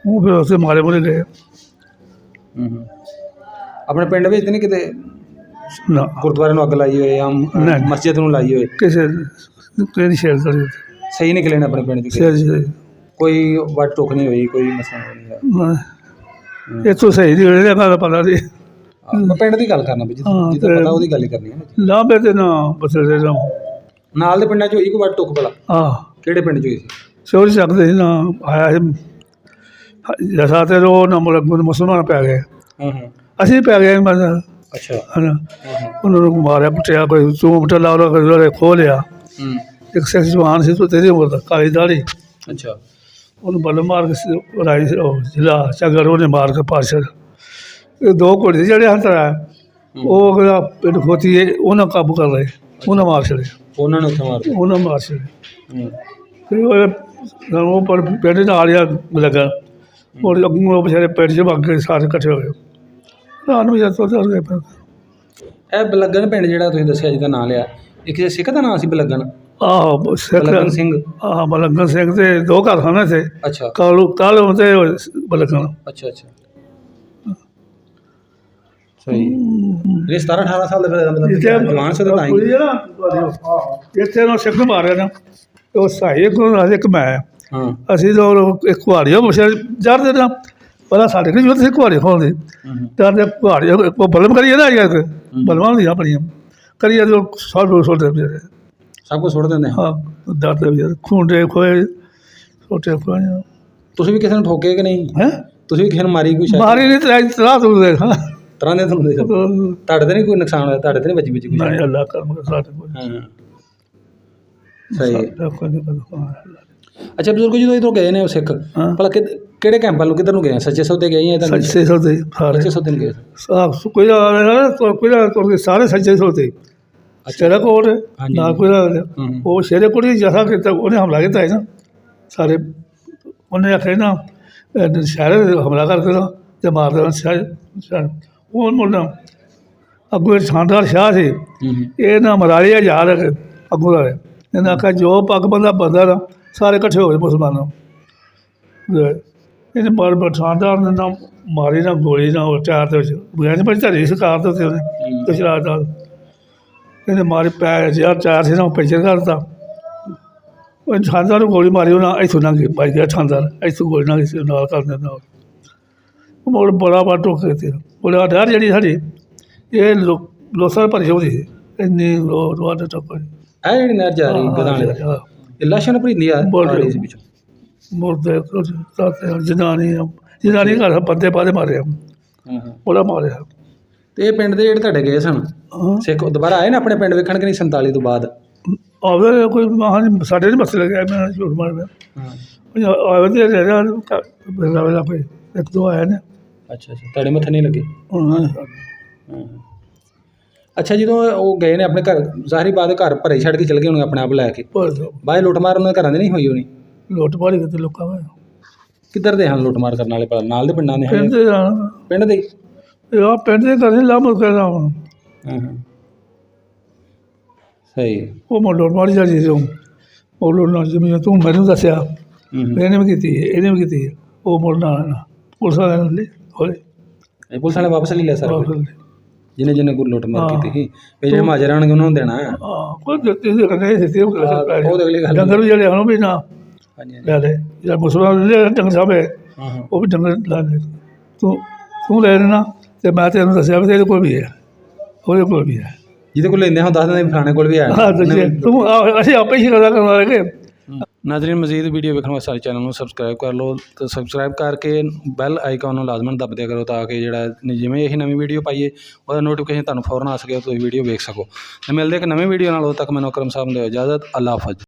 ਉਹ ਫਿਰ ਉੱਥੇ ਮਾਰੇ ਮੁਰੇ ਗਏ ਹੂੰ ਆਪਣੇ ਪਿੰਡ ਵਿੱਚ ਤਾਂ ਨਹੀਂ ਕਿਤੇ ਨਾ ਗੁਰਦੁਆਰੇ ਨੂੰ ਅੱਗ ਲਾਈ ਹੋਏ ਜਾਂ ਨਹੀਂ। ਮਸਜਿਦ ਨੂੰ ਲਾਈ ਹੋਏ ਕਿਸੇ ਕਿਹੜੀ ਸ਼ੇਰ ਕਰੀ ਸਹੀ ਨਿਕਲੇ ਨੇ ਆਪਣੇ ਪਿੰਡ ਦੇ ਸ਼ੇਰ ਜੀ ਕੋਈ ਵੱਟ ਟੁੱਕ ਨਹੀਂ ਹੋਈ ਕੋਈ ਮਸਲਾ ਨਹੀਂ ਹੋਇਆ ਇੱਥੋਂ ਸਹੀ ਨਹੀਂ ਹੋਣੇ ਦਾ ਪਤਾ ਸੀ ਮੈਂ ਪਿੰਡ ਦੀ ਗੱਲ ਕਰਨਾ ਵੀ ਹਾਂ, ਜਿੱਦਾਂ ਪਤਾ ਉਹਦੀ ਗੱਲ ਹੀ ਕਰਨੀ ਹੈ ਨਾ। ਲਾਂਬੇ ਤੇ ਨਾ ਬਸਰੇ ਨਾ ਨਾਲ ਦੇ ਪਿੰਡਾਂ 'ਚ ਹੋਈ ਕੋਈ ਵੱਟ ਟੁੱਕ ਭਲਾ ਆਹ ਕਿਹੜੇ ਪਿੰਡ 'ਚ ਹੋਈ ਸੀ ਚੋਰੀ ਚੱਕਦੇ ਸੀ ਨਾ ਆਇਆ ਸੀ ਜਸਾ ਤੇ ਉਹ ਨਾ ਮੁਸਲਮਾਨ ਪੈ ਗਏ ਹਾਂ ਹਾਂ ਅਸੀਂ ਪੈ ਗਏ ਮੈਂ ਅੱਛਾ ਹਨਾ ਹਾਂ ਉਹਨਾਂ ਨੂੰ ਮਾਰਿਆ ਪੁੱਟਿਆ ਕੋਈ ਚੂਮ ਲਾ ਉਹਨੇ ਖੋਹ ਲਿਆ ਹੂੰ ਇੱਕ ਸਿੱਖ ਜਵਾਨ ਸੀ ਤੂੰ ਤੇਰੀ ਉਮਰ ਦਾ ਕਾਲੀ ਦਾੜੀ ਅੱਛਾ ਉਹਨੂੰ ਬੱਲ ਮਾਰ ਕੇ ਰਾਈ ਉਹ ਜ਼ਿਲ੍ਹਾ ਚਗਰ ਉਹਨੇ ਮਾਰ ਕੇ ਪਾਸ਼ਰ ਇਹ ਦੋ ਘੋੜੇ ਜਿਹੜੇ ਹਨ ਤਰਾ ਉਹ ਅਗਲਾ ਪਿੰਡ ਖੋਤੀ ਹੈ ਉਹਨਾਂ ਕਾਬੂ ਕਰ ਲਏ ਉਹਨਾਂ ਮਾਰ ਛੜੇ ਉਹਨਾਂ ਨੇ ਉੱਥੇ ਮਾਰ ਦਿੱਤਾ। ਉਹਨਾਂ ਮਾਰ ਛੜੇ ਹੂੰ ਫਿਰ ਉਹ ਪਰ ਪਿੰਡ ਨਾਲ ਹੀ ਲੱਗਾ ਔਰ ਅੱਗੋਂ ਉਹ ਵਿਚਾਰੇ ਪਿੰਡ 'ਚ ਵਗ ਕੇ ਸਾਰੇ ਇਕੱਠੇ ਹੋ ਗਏ ਰਾਤ ਨੂੰ ਜਦ ਤੋਂ ਗਏ ਫਿਰ ਇਹ ਬਲੱਗਣ ਪਿੰਡ ਜਿਹੜਾ ਤੁਸੀਂ ਦੱਸਿਆ ਜਿਹਦਾ ਨਾਂ ਲਿਆ ਇੱਕ ਜੇ ਸਿੱਖ ਦਾ ਨਾਂ ਸੀ ਬਲੱਗਣ ਆਹੋ ਸਿੱਖ ਬਲੱਗਣ ਸਿੰਘ ਆਹ ਬਲੰਗਰ ਸਿੰਘ ਤੇ ਦੋ ਘਰ ਹਨ ਇੱਥੇ ਅੱਛਾ ਕਾਲੂ ਤੇ ਬਲੰਗਰ ਅੱਛਾ ਅੱਛਾ ਸਹੀ ਇਹ 17 18 ਸਾਲ ਦਾ ਫਿਰ ਮਤਲਬ ਜਵਾਨ ਸੀ ਤਾਂ ਹੀ ਇੱਥੇ ਨਾ ਸਿੱਖ ਮਾਰਿਆ ਨਾ ਉਹ ਸਾਈ ਕੋਲ ਇੱਕ ਮੈਂ ਹਾਂ ਅਸੀਂ ਤਾਂ ਇੱਕ ਕੁਹਾੜੀ ਉਹ ਮੁਸ਼ਾ ਜਰਦੇ ਨਾ ਪਹਿਲਾਂ ਸਾਡੇ ਕੋਲ ਸੀ ਕੁਹਾੜੀ ਖੋਲਦੇ ਹੂੰ ਜਰਦੇ ਕੁਹਾੜੀ ਉਹ ਬਲਮ ਕਰੀਏ ਨਾ ਅੱਜ ਬਲਮਾਂ ਹੁੰਦੀਆਂ ਆਪਣੀਆਂ ਕਰੀਏ ਤਾਂ ਸੌ ਦੋ ਸੌ ਦੇ ਸਭ ਕੁਝ ਸੁੱਟ ਦਿੰਦੇ ਹਾਂ ਦਰਦ ਵੀ ਖੂੰਡੇ ਖੋਏ ਛੋਟੇ ਖੋਏ ਤੁਸੀਂ ਵੀ ਕਿਸੇ ਨੂੰ ਠੋਕੇ ਕਿ ਨਹੀਂ ਹੈ ਤੁਸੀਂ ਵੀ ਕਿਸੇ ਨੂੰ ਮਾਰੀ ਕੋਈ ਸ਼ਾਇਦ ਮਾਰੀ ਨਹੀਂ ਤੇ ਤਲਾਹ ਤੂੰ ਦੇਖ ਤਰ੍ਹਾਂ ਦੇ ਤੁਹਾਨੂੰ ਦੇਖੋ ਤੁਹਾਡੇ ਤੇ ਨਹੀਂ ਕੋਈ ਨੁਕਸਾਨ ਹੋਇਆ ਤੁਹਾਡੇ ਤੇ ਨਹੀਂ ਵੱਜੀ ਕੋਈ ਨਹੀਂ ਅੱਲਾ ਕਰਮ ਸਾਡੇ ਕੋਲ ਹਾਂ ਸਹੀ ਹੈ। ਹਾਂ ਅੱਛਾ ਬਜ਼ੁਰਗ ਜਦੋਂ ਇੱਧਰੋਂ ਗਏ ਨੇ ਉਹ ਸਿੱਖ ਹਾਂ। ਭਲਾ ਕਿਹੜੇ ਕੈਂਪ ਵੱਲ ਨੂੰ ਕਿੱਧਰ ਨੂੰ ਗਏ ਆ? ਸੱਚੇ ਸੌਦੇ ਗਏ ਜਾਂ ਇੱਧਰ ਸੱਚੇ ਸੌਦੇ ਸਾਰੇ ਸੱਚੇ ਸੌਦੇ ਨੂੰ ਗਏ ਕੋਈ ਕੋਈ ਸਾਰੇ ਸੱਚੇ ਸੌਦੇ ਸ਼ੇਰਾ ਕੋਟ ਹਾਂਜੀ। ਨਾ ਕੋਈ ਹੂੰ। ਉਹ ਸ਼ੇਰੇ ਕੋਟ ਹੀ ਜਸਾ ਕੀਤਾ ਉਹਨੇ ਹਮਲਾ ਕੀਤਾ ਹੈ ਨਾ ਸਾਰੇ ਉਹਨੇ ਆਖਿਆ ਨਾ ਸ਼ਹਿਰ ਹਮਲਾ ਕਰਕੇ ਨਾ ਤੇ ਮਾਰ ਦੇਣਾ ਸ਼ਹਿਰ ਉਹ ਮੁੰਡਾ ਅੱਗੋਂ ਸ਼ਾਨਦਾਰ ਸ਼ਾਹ ਸੀ ਹੂੰ ਇਹ ਨਾ ਮਰਾਲੀ ਹਜ਼ਾਰ ਅੱਗੋਂ ਦਾ ਇਹਨਾਂ ਆਖਿਆ ਜੋ ਪੱਗ ਬੰਦਾ ਨਾ ਸਾਰੇ ਇਕੱਠੇ ਹੋ ਗਏ ਮੁਸਲਮਾਨਾਂ ਇਹਨੇ ਮਾਰ ਸ਼ਾਨਦਾਰ ਨੇ ਨਾ ਮਾਰੀ ਨਾ ਗੋਲੀ ਨਾ ਉਹ ਚਾਰ ਦੇ ਵਿੱਚ ਬਗੈਰ ਪਰ ਧਰੀ ਸਰਕਾਰ ਦੇ ਉੱਤੇ ਉਹਨੇ ਗੁਜਰਾਤ ਦਾ ਇਹਨੇ ਮਾਰੇ ਪੈ ਯਾਰ ਚਾਰ ਸੀ ਨਾ ਉਹ ਪੈਂਚਰ ਕਰਤਾ ਉਹ ਸ਼ਾਨਦਾਰ ਨੂੰ ਗੋਲੀ ਮਾਰੀ ਉਹਨਾਂ ਇੱਥੋਂ ਲੰਘ ਗਏ ਬਾਈ ਗਿਆ ਸ਼ਾਨਦਾਰ ਇੱਥੋਂ ਗੋਲੀ ਨਾਲ ਕਿਸੇ ਨਾਲ ਕਰਦੇ ਨਾਲ ਉਹ ਮੋੜ ਬੜਾ ਬੜਾ ਟੋਕ ਤੇ ਬੋਲਿਆ ਡਰ ਜਿਹੜੀ ਸਾਡੀ ਇਹ ਲੋਸਾਂ ਭਰੀ ਹੋਦੀ ਸੀ ਇੰਨੀ ਰੋਡ ਟੋਕ ਇਹ ਜਿਹੜੀ ਨਹਿਰ ਜਾ ਰਹੀ ਗਦਾਣੇ ਦਾ ਇਹ ਲਾਸ਼ਾਂ ਨੂੰ ਭਰੀਂਦੀ ਆ ਰਹੀ ਸੀ ਵਿੱਚੋਂ ਮੁਰਦੇ ਜਨਾਨੀ ਘਰ ਬੰਦੇ ਬਾਦੇ ਮਾਰੇ ਹਾਂ ਹਾਂ ਬੜਾ ਮਾਰਿਆ ਤੇ ਇਹ ਪਿੰਡ ਦੇ ਜਿਹੜੇ ਤੁਹਾਡੇ ਗਏ ਸਨ ਹਾਂ ਸਿੱਖ ਦੁਬਾਰਾ ਆਏ ਨਾ ਆਪਣੇ ਪਿੰਡ ਵੇਖਣ ਕਿ ਨਹੀਂ 47 ਤੋਂ ਬਾਅਦ ਆਵੇ ਕੋਈ ਮਹਾਂ ਸਾਡੇ ਨਹੀਂ ਮਸਲੇ ਗਿਆ ਮੈਂ ਝੂਠ ਮਾਰ ਹਾਂ ਆਵੇ ਤੇ ਰਹਿ ਕੋਈ ਇੱਕ ਦੋ ਆਇਆ ਨੇ ਅੱਛਾ ਅੱਛਾ ਤੁਹਾਡੇ ਮੱਥੇ ਨਹੀਂ ਲੱਗੇ ਉਹਨਾਂ ਹਾਂ ਅੱਛਾ, ਜਦੋਂ ਉਹ ਗਏ ਨੇ ਆਪਣੇ ਘਰ, ਜ਼ਾਹਰੀ ਬਾਤ ਘਰ ਭਰੇ ਛੱਡ ਕੇ ਚਲੇ ਗਏ ਹੋਣਗੇ ਆਪਣੇ ਆਪ ਲੈ ਕੇ, ਬਾਅਦ ਲੁੱਟਮਾਰ ਉਹਨਾਂ ਦੇ ਘਰਾਂ ਦੇ ਨਹੀਂ ਹੋਈ ਹੋਣੀ? ਲੁੱਟ ਪਾੜੀ ਕਿਤੇ ਲੋਕਾਂ ਦਾ ਕਿੱਧਰ ਦੇ ਹਨ ਲੁੱਟਮਾਰ ਕਰਨ ਵਾਲੇ? ਨਾਲ ਦੇ ਪਿੰਡਾਂ ਦੇ ਪਿੰਡ ਹੈਗੇ? ਦੇ ਜਾਣਾ ਪਿੰਡ ਦੇ ਹੀ? ਆਹ ਪਿੰਡ ਦੇ ਕਰਦੇ ਲਾ ਮੁਰਗਾ ਦਾ ਹੁਣ ਹਾਂ ਹਾਂ, ਸਹੀ। ਉਹ ਮੈਂ ਲੁੱਟ ਪਾੜੀ ਜਾਂਦੀ ਸੀ ਉਹ ਲੁੱਟ ਨਾਲ ਜ਼ਮੀਨ ਤੂੰ ਮੈਨੂੰ ਦੱਸਿਆ ਇਹਨੇ ਵੀ ਕੀਤੀ ਹੈ, ਇਹਨੇ ਵੀ ਕੀਤੀ ਹੈ, ਉਹ ਮੁੜਨਾ ਪੁਲਿਸ ਵਾਲਿਆਂ ਨੇ ਹੋਲੇ ਇਹ ਪੁਲਿਸ ਵਾਲੇ ਵਾਪਸ ਲੈ ਲਿਆ ਸਰ ਹਾਂ ਜਿਹਨੇ ਕੋਈ ਲੁੱਟਮਾਰ ਕੀਤੀ ਸੀ? ਵੀ ਜਿਹੜੇ ਮਾਜਰ ਆਣਗੇ ਉਹਨਾਂ ਨੂੰ ਦੇਣਾ ਹੈ? ਕੋਈ ਦਿੱਤੀ ਸੀ ਕਹਿੰਦੇ ਦਿੱਤੀ ਉਹ ਤਾਂ ਅਗਲੀ ਗੱਲ। ਡੰਗਰ ਵੀ ਜਿਹੜੇ ਹਨ ਉਹ ਵੀ ਨਾ ਹਾਂਜੀ ਲੈ ਲੈ ਜਿਹੜਾ ਮੁਸਲਮਾਨ ਲੈ ਡੰਗਰ ਸਾਹਿਬ ਹੈ ਹਾਂ ਹਾਂ, ਉਹ ਵੀ ਡੰਗਰ ਲਾ ਲੈ ਤੂੰ ਲੈ ਲੈਣਾ ਅਤੇ ਮੈਂ ਤੈਨੂੰ ਦੱਸਿਆ ਵੀ ਤੇਰੇ ਕੋਲ ਵੀ ਹੈ, ਉਹਦੇ ਕੋਲ ਵੀ ਹੈ। ਜਿਹਦੇ ਕੋਲ ਲੈਂਦੇ ਹਾਂ ਦੱਸ ਦਿੰਦੇ ਵੀ ਫਲਾਣੇ ਕੋਲ ਵੀ ਹੈ। ਹਾਂ ਦੱਸਿਆ ਤੂੰ ਅਸੀਂ ਆਪੇ ਹੀ ਸ਼ਿਕਾਇਤ ਕਰਨ ਵਾਲੇ ਨਾਜ਼ਰੀਨ, ਮਜ਼ੀਦ ਵੀਡੀਓ ਵੇਖਣ ਵਾਸਤੇ ਸਾਡੇ ਚੈਨਲ ਨੂੰ ਸਬਸਕ੍ਰਾਈਬ ਕਰ ਲਓ ਤੇ ਸਬਸਕ੍ਰਾਈਬ ਕਰਕੇ ਬੈਲ ਆਈਕਨ ਨੂੰ ਲਾਜ਼ਮਨ ਦੱਬ ਦਿਆ ਕਰੋ ਤਾਂ ਕਿ ਜਿਹੜਾ ਜਿਵੇਂ ਇਹ ਨਵੀਂ ਵੀਡੀਓ ਪਾਈਏ ਉਹਦਾ ਨੋਟੀਫਿਕੇਸ਼ਨ ਤੁਹਾਨੂੰ ਫੌਰਨ ਆ ਸਕੇ, ਤੁਸੀਂ ਵੀਡੀਓ ਵੇਖ ਸਕੋ। ਤੇ ਮਿਲਦੇ ਇੱਕ ਨਵੀਂ ਵੀਡੀਓ ਨਾਲ। ਉਦੋਂ ਤੱਕ ਮੈਨੂੰ ਅਕਰਮ ਸਾਹਿਬ ਨੂੰ ਦਿਓ ਇਜਾਜ਼ਤ। ਅੱਲਾ ਹਾਫਿਜ਼।